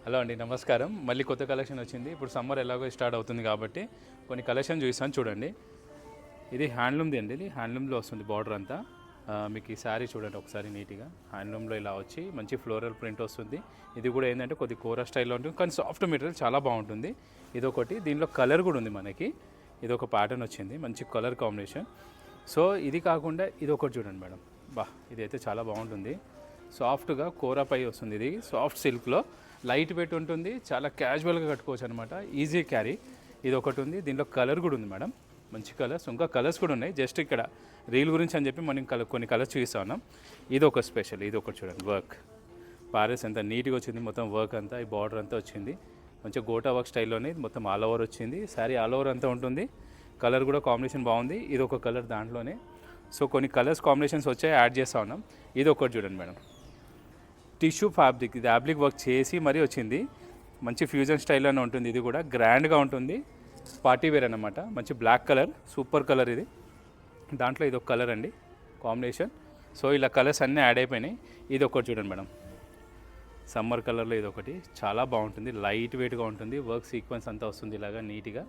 Hello అండి, నమస్కారం. మళ్ళీ కొత్త కలెక్షన్ వచ్చింది. ఇప్పుడు సమ్మర్ ఎలాగో స్టార్ట్ అవుతుంది కాబట్టి కొన్ని కలెక్షన్ చూపిస్తాను చూడండి. ఇది హ్యాండ్లూమ్ది అండి. ఇది హ్యాండ్లూమ్లో వస్తుంది బార్డర్ అంతా. మీకు ఈ శారీ చూడండి ఒకసారి నీట్గా హ్యాండ్లూమ్లో ఇలా వచ్చి మంచి ఫ్లోరల్ ప్రింట్ వస్తుంది. ఇది కూడా ఏంటంటే కొద్ది కోరా స్టైల్లో ఉంటుంది, కానీ సాఫ్ట్ మెటీరియల్ చాలా బాగుంటుంది. ఇదొకటి, దీనిలో కలర్ కూడా ఉంది మనకి. ఇది ఒక ప్యాటర్న్ వచ్చింది, మంచి కలర్ కాంబినేషన్. సో ఇది కాకుండా ఇది ఒకటి చూడండి మేడం, ఇదైతే చాలా బాగుంటుంది. సాఫ్ట్గా కోరా పై వస్తుంది. ఇది సాఫ్ట్ సిల్క్లో లైట్ వెయిట్ ఉంటుంది, చాలా క్యాజువల్గా కట్టుకోవచ్చు అనమాట, ఈజీ క్యారీ. ఇది ఒకటి ఉంది. దీంట్లో కలర్ కూడా ఉంది మేడం, మంచి కలర్స్. ఇంకా కలర్స్ కూడా ఉన్నాయి. జస్ట్ ఇక్కడ రీల్ గురించి అని చెప్పి మనం కొన్ని కలర్స్ చూపిస్తా ఉన్నాం. ఇది ఒక స్పెషల్. ఇది ఒకటి చూడండి, వర్క్ పారెస్ ఎంత నీట్గా వచ్చింది. మొత్తం వర్క్ అంతా, ఈ బార్డర్ అంతా వచ్చింది మంచిగా గోటా వర్క్ స్టైల్లోనే మొత్తం ఆల్ ఓవర్ వచ్చింది. శారీ ఆల్ ఓవర్ అంతా ఉంటుంది. కలర్ కూడా కాంబినేషన్ బాగుంది. ఇది ఒక కలర్ దాంట్లోనే. సో కొన్ని కలర్స్ కాంబినేషన్స్ వచ్చాయి, యాడ్ చేస్తూ ఉన్నాం. ఇది ఒకటి చూడండి మేడం, టిష్యూ ఫ్యాబ్రిక్. ఇది ఫ్యాబ్రిక్ వర్క్ చేసి మరీ వచ్చింది. మంచి ఫ్యూజన్ స్టైల్లోనే ఉంటుంది. ఇది కూడా గ్రాండ్గా ఉంటుంది, పార్టీ వేర్ అనమాట. మంచి బ్లాక్ కలర్, సూపర్ కలర్. ఇది దాంట్లో ఇది ఒక కలర్ అండి కాంబినేషన్. సో ఇలా కలర్స్ అన్నీ యాడ్ అయిపోయినాయి. ఇది ఒకటి చూడండి మేడం, సమ్మర్ కలర్లో ఇది ఒకటి చాలా బాగుంటుంది. లైట్ వెయిట్గా ఉంటుంది, వర్క్ సీక్వెన్స్ అంతా వస్తుంది ఇలాగా నీట్గా.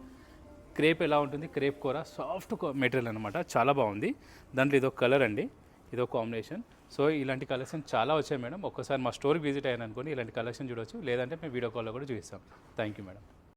క్రేప్ ఎలా ఉంటుంది, క్రేప్ కూర సాఫ్ట్ మెటీరియల్ అనమాట, చాలా బాగుంది. దాంట్లో ఇది ఒక కలర్ అండి, ఇదో కాంబినేషన్. సో ఇలాంటి కలెక్షన్ చాలా వచ్చాయి మేడం. ఒక్కసారి మా స్టోర్కి విజిట్ అయ్యాను అనుకోండి, ఇలాంటి కలెక్షన్ చూడవచ్చు. లేదంటే మేము వీడియో కాల్లో కూడా చూపిస్తాం. Thank you madam.